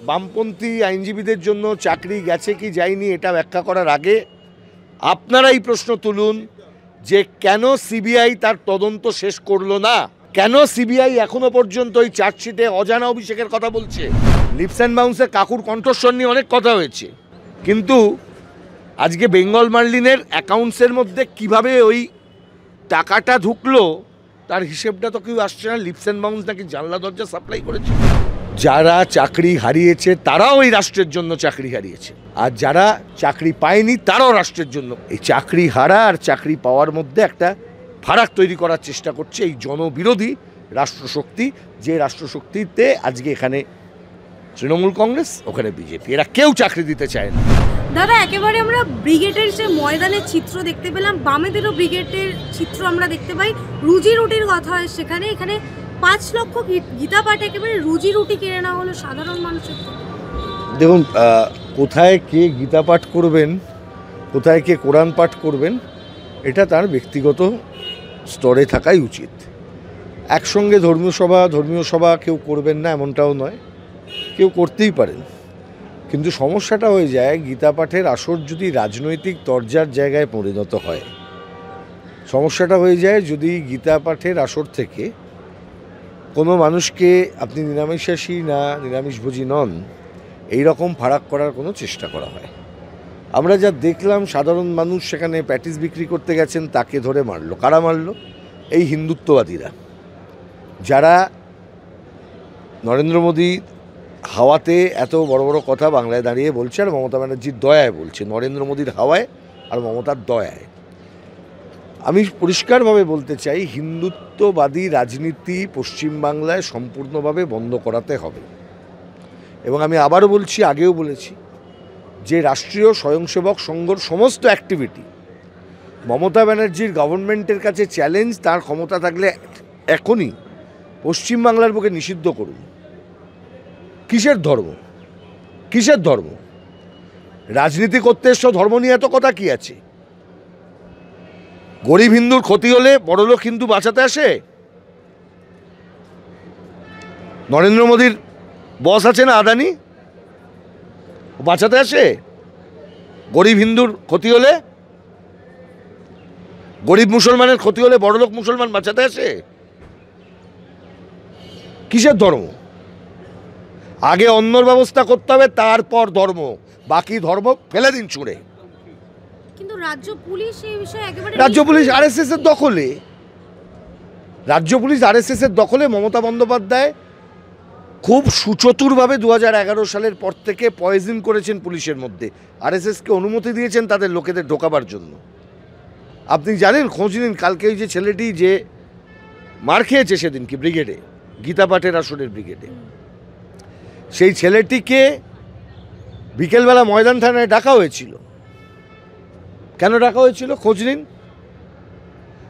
বামপন্থী আইনজীবীদের জন্য চাকরি গেছে কি যায়নি এটা ব্যাখ্যা করার আগে আপনারা এই প্রশ্ন তুলুন যে কেন সিবিআই তার তদন্ত শেষ করলো না, কেন সিবিআই এখনো পর্যন্ত ওই চার্জশিটে অজানা অভিষেকের কথা বলছে। লিপস অ্যান্ড বাউন্সের কাকুর কণ্ঠস্বর নিয়ে অনেক কথা হয়েছে, কিন্তু আজকে বেঙ্গল মার্লিনের অ্যাকাউন্টসের মধ্যে কিভাবে ওই টাকাটা ঢুকলো তার হিসেবটা তো কেউ আসছে না। লিপস অ্যান্ড বাউন্স নাকি জানলা দরজা সাপ্লাই করেছে। যারা চাকরি হারিয়েছে তারাও এই রাষ্ট্রের জন্য চাকরি হারিয়েছে, আর যারা চাকরি পায়নি তারাও রাষ্ট্রের জন্য। এই চাকরি হারা আর চাকরি পাওয়ার মধ্যে একটা ফারাক তৈরি করার চেষ্টা করছে এই জনবিরোধী রাষ্ট্রশক্তি, যে রাষ্ট্রশক্তিতে আজকে এখানে তৃণমূল কংগ্রেস, ওখানে বিজেপি, এরা কেউ চাকরি দিতে চায় না। দাদা, একেবারে আমরা ব্রিগেডের যে ময়দানের চিত্র দেখতে পেলাম, বামেদেরও ব্রিগেডের চিত্র আমরা দেখতে পাই। রুজি রুটির কথা হয় সেখানে, এখানে 5 লক্ষ গীতা পাঠ একেবারে রুজি রুটি কেড়ে নেওয়া হলো সাধারণ মানুষের। দেখুন, কোথায় কে গীতা পাঠ করবেন, কোথায় কে কোরআন পাঠ করবেন, এটা তার ব্যক্তিগত স্তরে থাকাই উচিত। একসঙ্গে ধর্মীয় সভা কেউ করবেন না এমনটাও নয়, কেউ করতেই পারেন, কিন্তু সমস্যাটা হয়ে যায় গীতা পাঠের আসর যদি রাজনৈতিক তরজার জায়গায় পরিণত হয়। সমস্যাটা হয়ে যায় যদি গীতা পাঠের আসর থেকে কোনো মানুষকে আপনি নিরামিষাশী না নিরামিষভোজী নন এই রকম ফারাক করার কোনো চেষ্টা করা হয়। আমরা যা দেখলাম, সাধারণ মানুষ সেখানে প্যাটিস বিক্রি করতে গেছেন, তাকে ধরে মারলো। কারা মারলো? এই হিন্দুত্ববাদীরা, যারা নরেন্দ্র মোদী হাওয়াতে এত বড় বড় কথা বাংলায় দাঁড়িয়ে বলছে আর মমতা ব্যানার্জির দয়ায় বলছে। নরেন্দ্র মোদীর হাওয়ায় আর মমতার দয়ায়। আমি পরিষ্কারভাবে বলতে চাই, হিন্দুত্ববাদী রাজনীতি পশ্চিমবাংলায় সম্পূর্ণভাবে বন্ধ করাতে হবে। এবং আমি আবারও বলছি, আগেও বলেছি, যে রাষ্ট্রীয় স্বয়ংসেবক সংঘর সমস্ত অ্যাক্টিভিটি মমতা ব্যানার্জির গভর্নমেন্টের কাছে চ্যালেঞ্জ। তার ক্ষমতা থাকলে এখনই পশ্চিমবাংলার বুকে নিষিদ্ধ করুন। কিসের ধর্ম, কিসের ধর্ম? রাজনীতি করতে এসো, ধর্ম নিয়ে এত কথা কি আছে? গরিব হিন্দুর ক্ষতি হলে বড়লোক হিন্দু বাঁচাতে আসে? নরেন্দ্র মোদীর বস আছে না আদানি, বাঁচাতে আসে? গরিব হিন্দুর ক্ষতি হলে, গরিব মুসলমানের ক্ষতি হলে বড়লোক মুসলমান বাঁচাতে আসে? কিসের ধর্ম? আগে অন্যর ব্যবস্থা করতে হবে, তারপর ধর্ম। বাকি ধর্ম ফেলে দিন ছুঁড়ে। কিন্তু রাজ্য পুলিশ এই বিষয়ে একেবারে, রাজ্য পুলিশ আরএসএস এর দখলে, রাজ্য পুলিশ আরএসএস এর দখলে। মমতা বন্দ্যোপাধ্যায় খুব সুচতুরভাবে 2011 সালের পর থেকে পয়জন করেছেন পুলিশের মধ্যে। আরএসএসকে অনুমতি দিয়েছেন তাদের লোকেদের ঢোকাবার জন্য। আপনি জানেন, খোঁজ নিন, কালকে ওই যে ছেলেটি যে মার খেয়েছে সেদিন কি ব্রিগেডে, গীতা পাঠের আসরের ব্রিগেডে, সেই ছেলেটিকে বিকেলবেলা ময়দান থানায় ডাকা হয়েছিল। কেন ডাকা হয়েছিল খোঁজ নিন।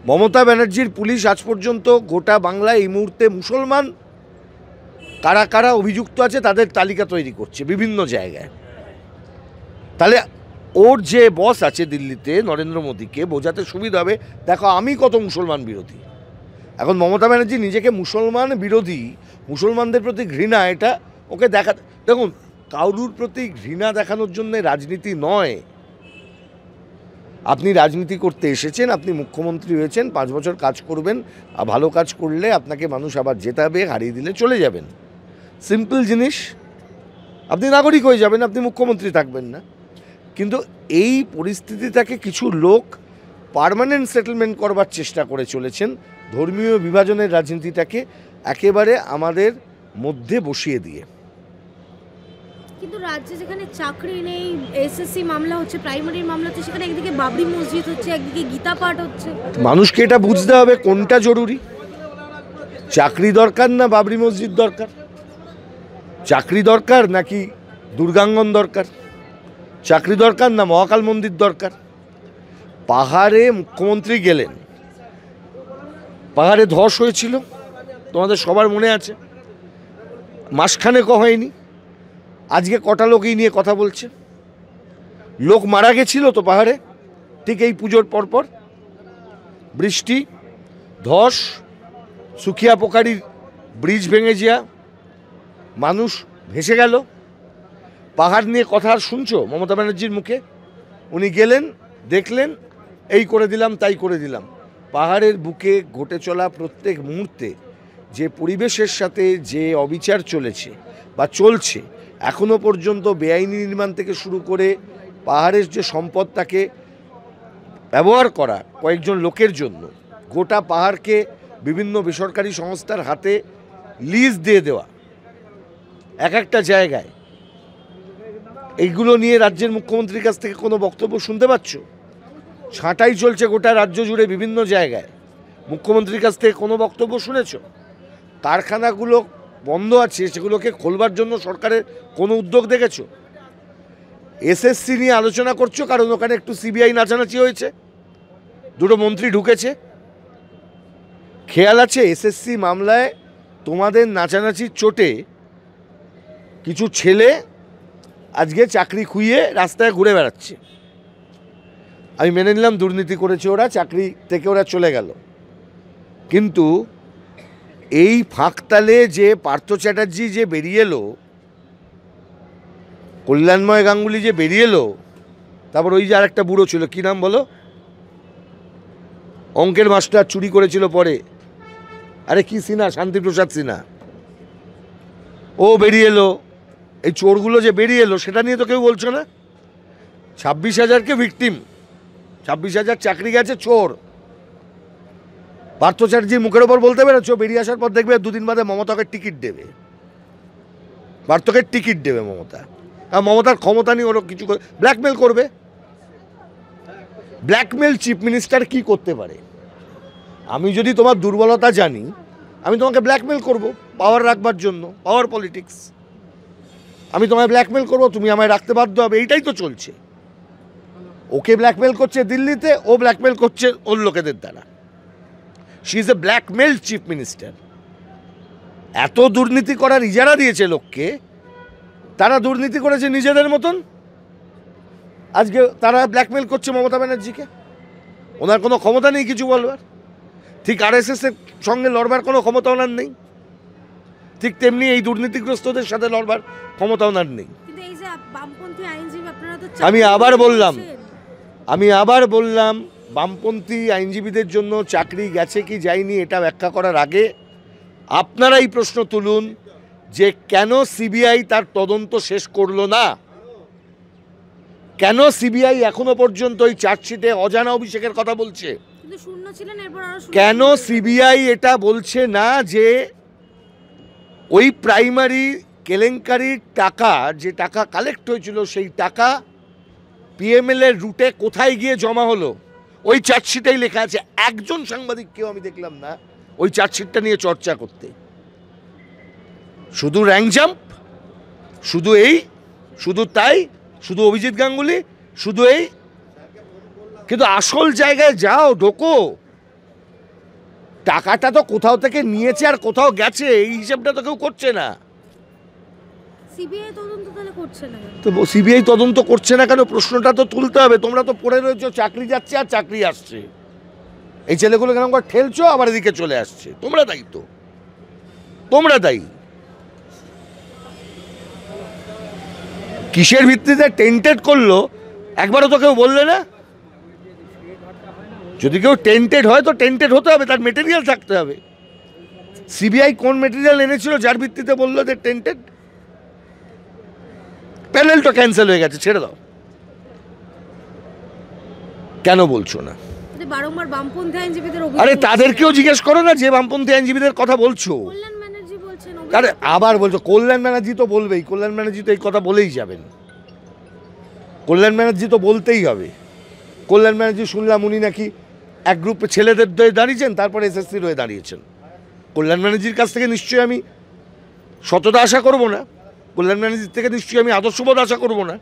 মমতা ব্যানার্জির পুলিশ আজ পর্যন্ত গোটা বাংলায় এই মুহূর্তে মুসলমান কারা কারা অভিযুক্ত আছে তাদের তালিকা তৈরি করছে বিভিন্ন জায়গায়। তাহলে ওর যে বস আছে দিল্লিতে, নরেন্দ্র মোদীকে বোঝাতে সুবিধা হবে, দেখো আমি কত মুসলমান বিরোধী। এখন মমতা ব্যানার্জি নিজেকে মুসলমান বিরোধী, মুসলমানদের প্রতি ঘৃণা, এটা ওকে দেখা। দেখুন, কারুর প্রতি ঘৃণা দেখানোর জন্য রাজনীতি নয়। আপনি রাজনীতি করতে এসেছেন, আপনি মুখ্যমন্ত্রী হয়েছেন, 5 বছর কাজ করবেন, আর ভালো কাজ করলে আপনাকে মানুষ আবার জেতাবে, হারিয়ে দিলে চলে যাবেন। সিম্পল জিনিস। আপনি নাগরিক হয়ে যাবেন, আপনি মুখ্যমন্ত্রী থাকবেন না। কিন্তু এই পরিস্থিতিটাকে কিছু লোক পার্মানেন্ট সেটেলমেন্ট করবার চেষ্টা করে চলেছেন, ধর্মীয় বিভাজনের রাজনীতিটাকে একেবারে আমাদের মধ্যে বসিয়ে দিয়ে। কিন্তু রাজ্যে যেখানে চাকরি নেই, এসএসসি মামলা হচ্ছে, প্রাইমারি মামলা হচ্ছে, সেখানে একদিকে বাবরি মসজিদ হচ্ছে, একদিকে গীতা পাঠ হচ্ছে। মানুষকে এটা বুঝতে হবে কোনটা জরুরি। চাকরি দরকার না বাবরি মসজিদ দরকার? চাকরি দরকার নাকি দুর্গাঙ্গন দরকার? চাকরি দরকার না মহাকাল মন্দির দরকার? পাহাড়ে মুখ্যমন্ত্রী গেলেন, পাহাড়ে ধস হয়েছিল, তোমাদের সবার মনে আছে, মাসখানেক হয়নি। আজকে কটা লোক এই নিয়ে কথা বলছে। লোক মারা গেছিল তো পাহাড়ে, ঠিক এই পুজোর পরপর। বৃষ্টি, ধস, সুখিয়া পোকারির ব্রিজ ভেঙে যা, মানুষ ভেসে গেল। পাহাড় নিয়ে কথা আর শুনছো মমতা ব্যানার্জির মুখে? উনি গেলেন, দেখলেন, এই করে দিলাম তাই করে দিলাম। পাহাড়ের বুকে ঘটে চলা প্রত্যেক মুহূর্তে যে পরিবেশের সাথে যে অবিচার চলেছে বা চলছে, এখনো পর্যন্ত বেআইনি নির্মাণ থেকে শুরু করে পাহাড়ের যে সম্পদটাকে ব্যবহার করা কয়েকজন লোকের জন্য, গোটা পাহাড়কে বিভিন্ন বেসরকারি সংস্থার হাতে লিজ দিয়ে দেওয়া এক একটা জায়গায়, এইগুলো নিয়ে রাজ্যের মুখ্যমন্ত্রীর কাছ থেকে কোনো বক্তব্য শুনতে পাচ্ছ? ছাঁটাই চলছে গোটা রাজ্য জুড়ে বিভিন্ন জায়গায়, মুখ্যমন্ত্রীর কাছ থেকে কোনো বক্তব্য শুনেছ? কারখানাগুলো বন্ধ আছে, সেগুলোকে খোলবার জন্য সরকারের কোনো উদ্যোগ দেখেছ? এসএসসি নিয়ে আলোচনা করছো কারণ ওখানে একটু সিবিআই নাচানাচি হয়েছে, দুটো মন্ত্রী ঢুকেছে। খেয়াল আছে এসএসসি মামলায় তোমাদের নাচানাচির চোটে কিছু ছেলে আজকে চাকরি খুইয়ে রাস্তায় ঘুরে বেড়াচ্ছে। আমি মেনে নিলাম দুর্নীতি করেছে ওরা, চাকরি থেকে ওরা চলে গেল, কিন্তু এই ফাঁকতালে যে পার্থ চ্যাটার্জি যে বেরিয়ে এলো, কল্যাণময় গাঙ্গুলি যে বেরিয়ে এলো, তারপর ওই যে আর একটা বুড়ো ছিল, কী নাম বলো, অঙ্কের মাস্টার চুরি করেছিল পরে, আরে কি সিনহা, শান্তিপ্রসাদ সিনহা, ও বেরিয়ে এলো। এই চোরগুলো যে বেরিয়ে এলো সেটা নিয়ে তো কেউ বলছো না। 26,000কে ভিকটিম, 26,000 চাকরি গেছে, চোর। পার্থ চ্যাটার্জির মুখের ওপর বলতে পেরেছো? বেরিয়ে আসার পর দেখবে দুদিন বাদে মমতাকে টিকিট দেবে, পার্থকে টিকিট দেবে মমতা। আর মমতার ক্ষমতা নিয়ে ওরা কিছু ব্ল্যাকমেল করবে। ব্ল্যাকমেল চিফ মিনিস্টার কি করতে পারে? আমি যদি তোমার দুর্বলতা জানি, আমি তোমাকে ব্ল্যাকমেল করব পাওয়ার রাখবার জন্য, পাওয়ার পলিটিক্স। আমি তোমায় ব্ল্যাকমেল করবো, তুমি আমায় রাখতে বাধ্য হবে, এইটাই তো চলছে। ওকে ব্ল্যাকমেল করছে দিল্লিতে, ও ব্ল্যাকমেল করছে ওর লোকেদের দ্বারা। She is a blackmail chief minister. এত দুর্নীতি করার ইজারা দিয়েছে লোককে, তারা দুর্নীতি করেছে নিজেদের মতন, আজকে তারা ব্ল্যাকমেল করছে মমতা ব্যানার্জিকে। ওনার কোনো ক্ষমতা নেই কিছু বলবার, ঠিক আরএসএসের সঙ্গে লড়বার কোনো ক্ষমতা ওনার নেই, ঠিক তেমনি এই দুর্নীতিগ্রস্তদের সাথে লড়বার ক্ষমতা ওনার নেই। আমি আবার বললাম বামপন্থী আইনজীবীদের জন্য চাকরি গেছে কি যায়নি এটা ব্যাখ্যা করার আগে আপনারা এই প্রশ্ন তুলুন যে কেন সিবিআই তার তদন্ত শেষ করলো না? কেন সিবিআই এখনো পর্যন্ত এই চার্জশিটে অজানা অভিষেকের কথা বলছে? কেন সিবিআই এটা বলছে না যে ওই প্রাইমারি কেলেঙ্কারির টাকা, যে টাকা কালেক্ট হয়েছিল, সেই টাকা পিএমএল এর রুটে কোথায় গিয়ে জমা হলো? ওই চার্জশিটেই লেখা আছে। একজন সাংবাদিককেও আমি দেখলাম না ওই চার্জশিটটা নিয়ে চর্চা করতে। শুধু র্যাঙ্ক জাম্প, শুধু এই, শুধু তাই, শুধু অভিজিৎ গাঙ্গুলি, শুধু এই। কিন্তু আসল জায়গায় যাও, ঢোকো। টাকাটা তো কোথাও থেকে নিয়েছে আর কোথাও গেছে, এই হিসাবটা তো কেউ করছে না। সিবিআই তদন্ত তাহলে করছে না তো সিবিআই তদন্ত করছে না কেন? প্রশ্নটা তো তুলতে হবে। তোমরা তো পড়ে রয়েছো চাকরি যাচ্ছে আর চাকরি আসছে, এই ছেলেগুলো কেন করে ঠেলছো আবার এদিকে চলে আসছে। তোমরা দায়ী, তো তোমরা দায়ী। কিসের ভিত্তিতে টেন্টেড করলো একবারও তো কেউ বললে না। যদি কেউ টেন্টেড হয় তো টেন্টেড হতে হবে, তার মেটেরিয়াল থাকতে হবে। সিবিআই কোন মেটেরিয়াল এনেছিল যার ভিত্তিতে বললো যে টেন্টেড? প্যানেলটা ক্যান্সেল হয়ে গেছে, ছেড়ে দাও। কেন বলছো না? বারংবার বামপন্থী আইনজীবীদের আরে তাদেরকেও জিজ্ঞেস করো না যে বামপন্থী আইনজীবীদের কথা বলছো। কল্যাণ ব্যানার্জি বলছেন, আরে আবার বলছো কল্যাণ ব্যানার্জি তো বলবেই, কল্যাণ ব্যানার্জি তো এই কথা বলেই যাবেন, কল্যাণ ব্যানার্জি তো বলতেই হবে। কল্যাণ ব্যানার্জি শুনলাম উনি নাকি এক গ্রুপ ছেলেদের হয়ে দাঁড়িয়েছেন, তারপরে এসএসসির হয়ে দাঁড়িয়েছেন। কল্যাণ ব্যানার্জির কাছ থেকে নিশ্চয়ই আমি সততা আশা করব না, কল্যাণ ব্যানার্জির থেকে নিশ্চয়ই আমি আদর্শবোধ আশা করব না।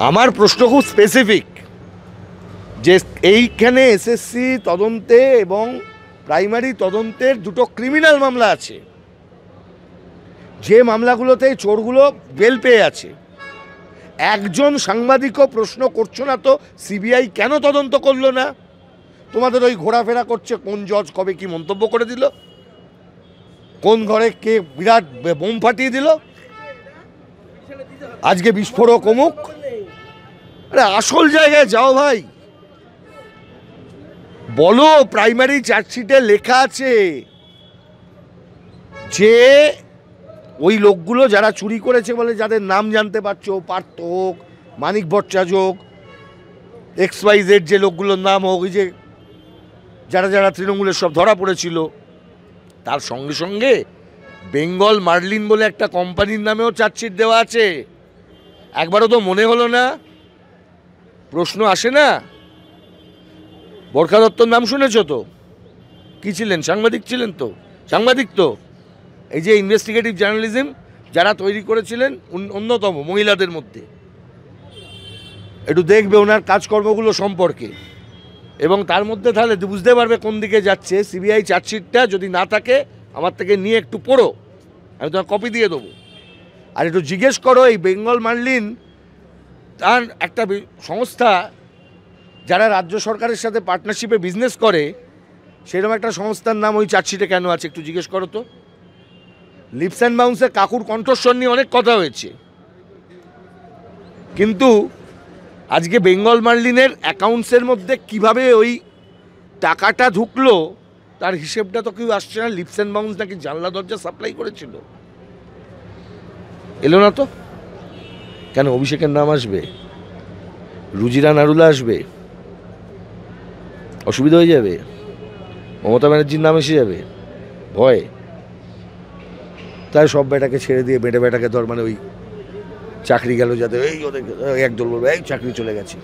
আমার প্রশ্ন খুব স্পেসিফিক, যে এইখানে এসএসসি তদন্তে এবং প্রাইমারি তদন্তের দুটো ক্রিমিনাল মামলা আছে, যে মামলাগুলোতে চোরগুলো বেল পেয়ে আছে। একজন সাংবাদিকও প্রশ্ন করছো না তো সিবিআই কেন তদন্ত করলো না? তোমাদের ওই ঘোরাফেরা করছে কোন জজ কবে কি মন্তব্য করে দিল, কোন ঘরে কে বিরাট বোম ফাটিয়ে দিল, আজকে বিস্ফোরক অমুক। আরে আসল জায়গায় যাও ভাই, বলো প্রাইমারি চার্জশিটে লেখা আছে যে ওই লোকগুলো যারা চুরি করেছে বলে, যাদের নাম জানতে পারছো, পার্থ হোক, মানিক ভট্টাচার্য হোক, XYZ যে লোকগুলোর নাম হোক, ওই যে যারা যারা তৃণমূলের সব ধরা পড়েছিল, তার সঙ্গে সঙ্গে বেঙ্গল মার্লিন বলে একটা কোম্পানির নামেও চার্জশিট দেওয়া আছে। একবারও তো মনে হলো না, প্রশ্ন আসে না? বরখা দত্তর নাম শুনেছ তো? কি ছিলেন? সাংবাদিক ছিলেন তো, সাংবাদিক তো। এই যে ইনভেস্টিগেটিভ জার্নালিজম যারা তৈরি করেছিলেন অন্যতম মহিলাদের মধ্যে। একটু দেখবে ওনার কাজকর্মগুলো সম্পর্কে, এবং তার মধ্যে তাহলে বুঝতে পারবে কোন দিকে যাচ্ছে। সিবিআই চার্জশিটটা যদি না থাকে আমার থেকে নিয়ে একটু পড়ো, আমি তোমার কপি দিয়ে দেবো। আর একটু জিজ্ঞেস করো এই বেঙ্গল মার্লিন তার একটা সংস্থা যারা রাজ্য সরকারের সাথে পার্টনারশিপে বিজনেস করে, সেরকম একটা সংস্থার নাম ওই চার্জশিটে কেন আছে একটু জিজ্ঞেস করো তো। লিপস অ্যান্ড বাউন্সে কাকুর কণ্ঠস্বর নিয়ে অনেক কথা হয়েছে, কিন্তু আজকে বেঙ্গল মার্লিনের অ্যাকাউন্টসের মধ্যে কিভাবে ওই টাকাটা ঢুকলো তার হিসেবটা তো কেউ আসছে না। লিপস অ্যান্ড বাউন্স নাকি জানলা দরজা সাপ্লাই করেছিল, এলো না তো। কেন অভিষেকের নাম আসবে, রুজিরা নারুলা আসবে, অসুবিধা হয়ে যাবে, মমতা ব্যানার্জির নাম এসে যাবে ভয়ে। তাই সব বেটাকে ছেড়ে দিয়ে বেটে বেটাকে ধর, মানে ওই চাকরি গেল যাতে, এই ওদের একদল বলবে এই চাকরি চলে গেছে।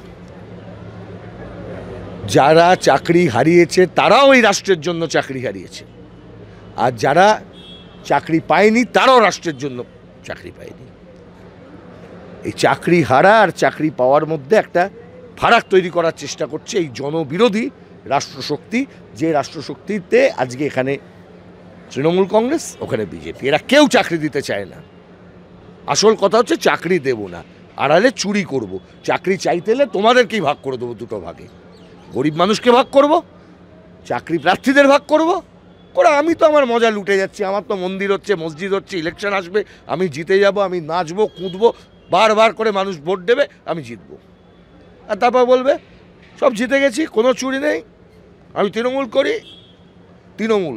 যারা চাকরি হারিয়েছে তারাও ওই রাষ্ট্রের জন্য চাকরি হারিয়েছে, আর যারা চাকরি পায়নি তারাও রাষ্ট্রের জন্য চাকরি পায়নি। এই চাকরি হারা আর চাকরি পাওয়ার মধ্যে একটা ফারাক তৈরি করার চেষ্টা করছে এই জনবিরোধী রাষ্ট্রশক্তি, যে রাষ্ট্রশক্তিতে আজকে এখানে তৃণমূল কংগ্রেস, ওখানে বিজেপি, এরা কেউ চাকরি দিতে চায় না। আসল কথা হচ্ছে চাকরি দেব না, আড়ালে চুরি করব। চাকরি চাইতে হলে তোমাদেরকেই ভাগ করে দেবো, দুটো ভাগে, গরিব মানুষকে ভাগ করব, চাকরি প্রার্থীদের ভাগ করব করে। আমি তো আমার মজা লুটে যাচ্ছি, আমার তো মন্দির হচ্ছে, মসজিদ হচ্ছে, ইলেকশন আসবে, আমি জিতে যাব, আমি নাচবো কুঁদবো, বারবার করে মানুষ ভোট দেবে, আমি জিতবো। আর তারপর বলবে সব জিতে গেছি, কোনো চুরি নেই, আমি তৃণমূল করি, তৃণমূল